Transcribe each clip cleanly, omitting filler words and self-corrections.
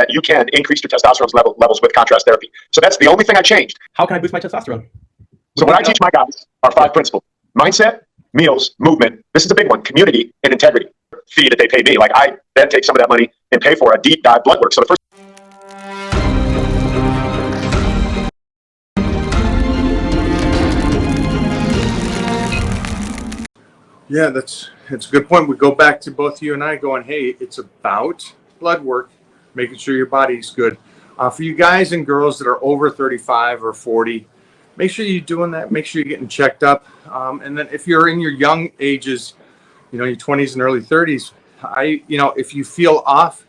that you can increase your testosterone levels with contrast therapy. So that's the only thing I changed. How can I boost my testosterone? So what I teach my guys are 5 principles: mindset, meals, movement. This is a big one: community and integrity. Fee that they pay me. Like, I then take some of that money and pay for a deep dive blood work. So the first. Yeah, that's a good point. We go back to both you and I going, hey, it's about blood work, making sure your body's good. For you guys and girls that are over 35 or 40, make sure you're doing that. Make sure you're getting checked up. And then if you're in your young ages, your 20s and early 30s, if you feel off,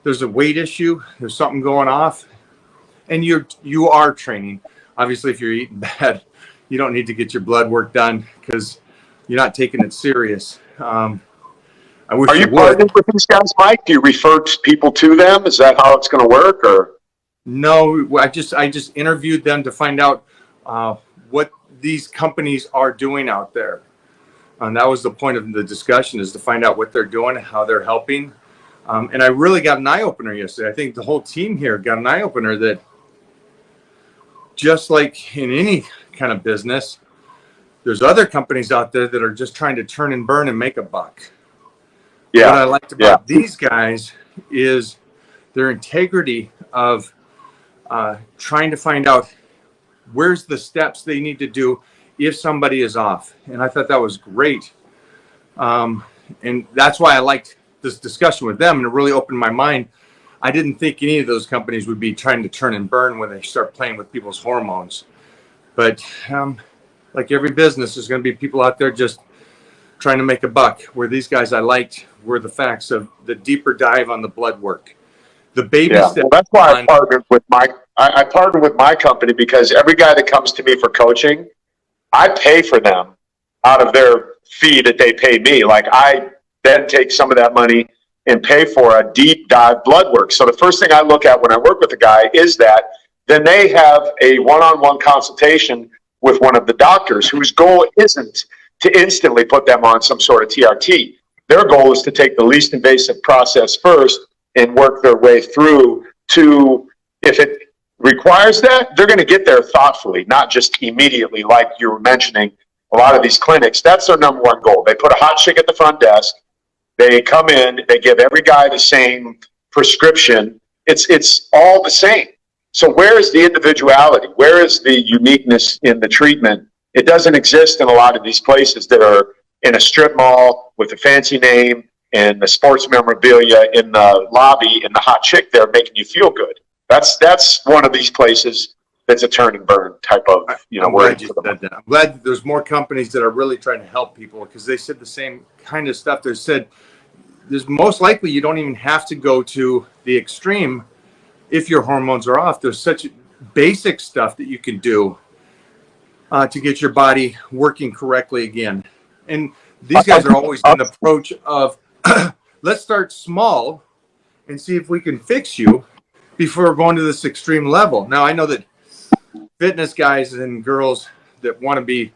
there's a weight issue, there's something going off, and you are training. Obviously, if you're eating bad, you don't need to get your blood work done because you're not taking it serious. I wish Are you partnered with these guys, Mike? Do you refer people to them? Is that how it's going to work, or? No, I just interviewed them to find out what these companies are doing out there. And that was the point of the discussion, is to find out what they're doing, how they're helping. And I really got an eye-opener yesterday. I think the whole team here got an eye-opener that just like in any kind of business, there's other companies out there that are just trying to turn and burn and make a buck. Yeah. What I liked about these guys is their integrity of trying to find out where's the steps they need to do if somebody is off. And I thought that was great. And that's why I liked this discussion with them, and it really opened my mind. I didn't think any of those companies would be trying to turn and burn when they start playing with people's hormones. But like every business, there's going to be people out there just trying to make a buck. Where these guys I liked were the facts of the deeper dive on the blood work. The baby steps. Well, that's why I partnered with I partnered with my company, because every guy that comes to me for coaching, I pay for them out of their fee that they pay me. Like, I then take some of that money and pay for a deep dive blood work. So the first thing I look at when I work with a guy is that then they have a one-on-one consultation with one of the doctors, whose goal isn't to instantly put them on some sort of TRT. Their goal is to take the least invasive process first and work their way through to, if it requires that, they're going to get there thoughtfully, not just immediately, like you were mentioning. A lot of these clinics, that's their number one goal. They put a hot chick at the front desk. They come in, they give every guy the same prescription. It's all the same. So where is the individuality? Where is the uniqueness in the treatment? It doesn't exist in a lot of these places that are in a strip mall with a fancy name and the sports memorabilia in the lobby and the hot chick there making you feel good. That's one of these places that's a turn and burn type of, I'm glad you said that. I'm glad that there's more companies that are really trying to help people, because they said the same kind of stuff. They said there's most likely you don't even have to go to the extreme if your hormones are off. There's such basic stuff that you can do to get your body working correctly again. And these guys are always in the approach of let's start small and see if we can fix you before going to this extreme level. Now, I know that fitness guys and girls that want to be,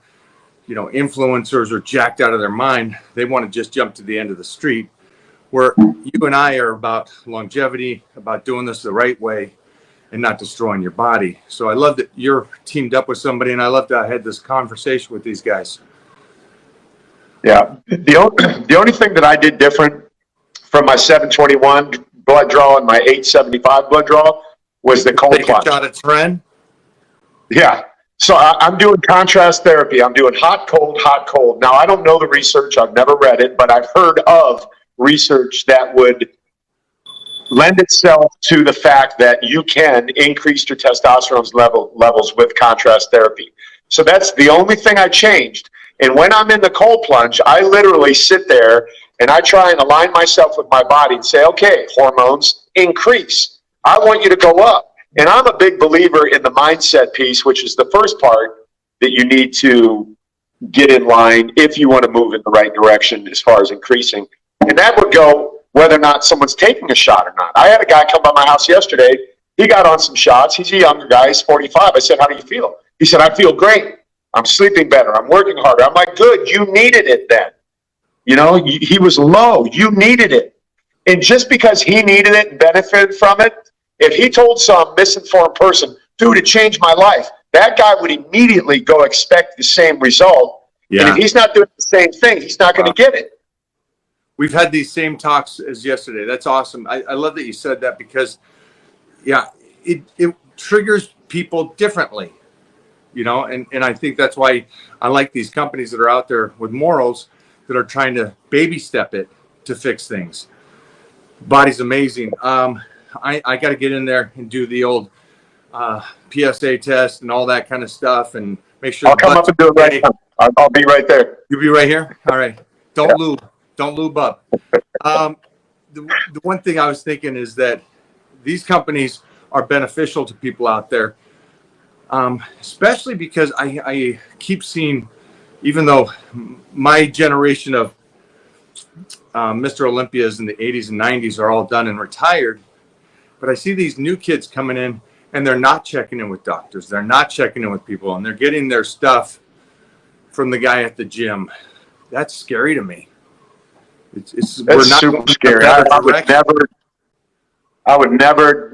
influencers or jacked out of their mind, they want to just jump to the end of the street. Where you and I are about longevity, about doing this the right way and not destroying your body. So I love that you're teamed up with somebody, and I love that I had this conversation with these guys. Yeah. The only thing that I did different from my 721 blood draw and my 875 blood draw was the cold plunge. Take a shot at Tren? Yeah. So I'm doing contrast therapy. I'm doing hot, cold, hot, cold. Now, I don't know the research. I've never read it, but I've heard of research that would lend itself to the fact that you can increase your testosterone levels with contrast therapy. So that's the only thing I changed. And when I'm in the cold plunge, I literally sit there and I try and align myself with my body and say, okay, hormones, increase. I want you to go up. And I'm a big believer in the mindset piece, which is the first part that you need to get in line if you want to move in the right direction as far as increasing. And that would go whether or not someone's taking a shot or not. I had a guy come by my house yesterday. He got on some shots. He's a younger guy. He's 45. I said, how do you feel? He said, I feel great. I'm sleeping better. I'm working harder. I'm like, good. You needed it then. He was low. You needed it. And just because he needed it and benefited from it, if he told some misinformed person, dude, it changed my life, that guy would immediately go expect the same result. Yeah. And if he's not doing the same thing, he's not going to get it. We've had these same talks as yesterday. That's awesome. I love that you said that because, yeah, it triggers people differently, you know, and I think that's why I like these companies that are out there with morals that are trying to baby step it to fix things. Body's amazing. I got to get in there and do the old PSA test and all that kind of stuff and make sure. I'll come up and do it right now. I'll be right there. You'll be right here? All right. Don't lube up. The one thing I was thinking is that these companies are beneficial to people out there, especially because I keep seeing, even though my generation of Mr. Olympias in the 80s and 90s are all done and retired, but I see these new kids coming in and they're not checking in with doctors. They're not checking in with people, and they're getting their stuff from the guy at the gym. That's scary to me. We're not super scary. I would never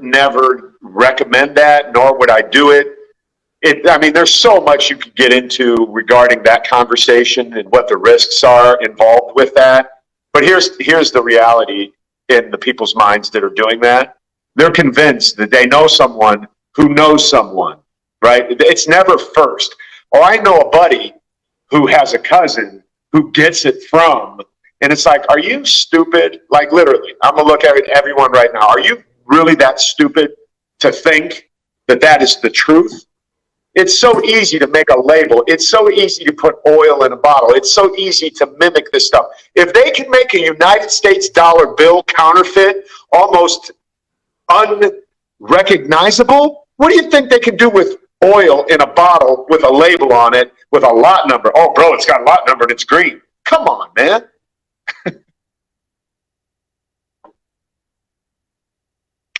recommend that, nor would I do it. I mean, there's so much you could get into regarding that conversation and what the risks are involved with that. But here's the reality in the people's minds that are doing that. They're convinced that they know someone who knows someone, right? It's never first. Oh, I know a buddy who has a cousin who gets it from, and it's like, are you stupid? Like, literally, I'm going to look at everyone right now. Are you really that stupid to think that that is the truth? It's so easy to make a label. It's so easy to put oil in a bottle. It's so easy to mimic this stuff. If they can make a United States dollar bill counterfeit almost unrecognizable, what do you think they can do with oil in a bottle with a label on it with a lot number? Oh, bro, it's got a lot number and it's green. Come on, man.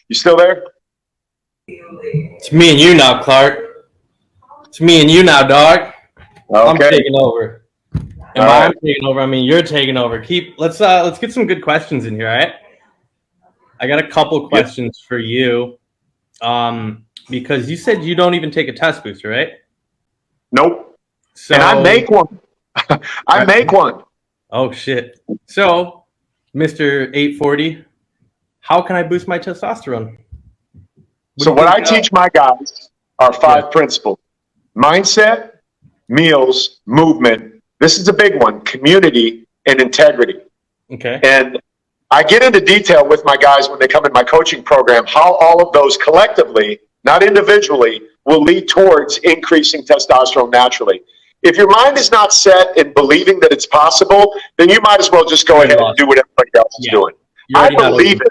You still there? It's me and you now, Clark. It's me and you now, dog. Okay. I'm taking over. And right. I'm taking over, I mean you're taking over. Let's get some good questions in here, all right? I got a couple questions for you. Because you said you don't even take a test booster, right? Nope. So, and I make one. I make one. Oh shit. So, Mr. 840, how can I boost my testosterone? So what I teach my guys are 5 principles: mindset, meals, movement. This is a big one: community and integrity. Okay. And I get into detail with my guys when they come in my coaching program, how all of those collectively, not individually, will lead towards increasing testosterone naturally. If your mind is not set in believing that it's possible, then you might as well just go ahead and do what everybody else is doing. I believe it.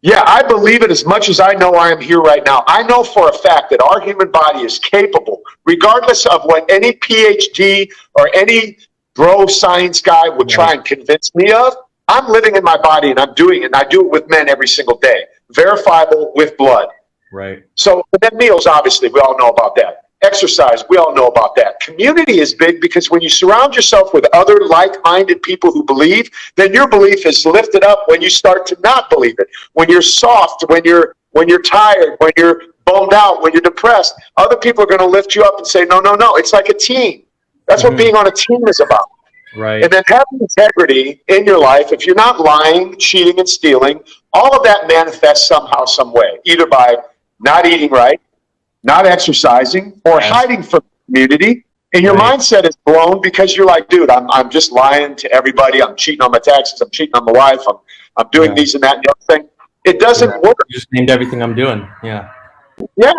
Yeah, I believe it as much as I know I am here right now. I know for a fact that our human body is capable, regardless of what any PhD or any bro science guy would try and convince me of. I'm living in my body and I'm doing it. And I do it with men every single day. Verifiable with blood. Right. So then meals, obviously, we all know about that. Exercise, we all know about that. Community is big because when you surround yourself with other like-minded people who believe, then your belief is lifted up when you start to not believe it. When you're soft, when you're tired, when you're bummed out, when you're depressed, other people are going to lift you up and say, no, no, no. It's like a team. That's what being on a team is about. Right. And then having integrity in your life, if you're not lying, cheating, and stealing, all of that manifests somehow, some way, either by not eating right, not exercising, or hiding from community. And your mindset is blown because you're like, dude, I'm just lying to everybody. I'm cheating on my taxes. I'm cheating on my wife. I'm doing these and that and the other thing. It doesn't work. You just named everything I'm doing. Yeah. Yeah.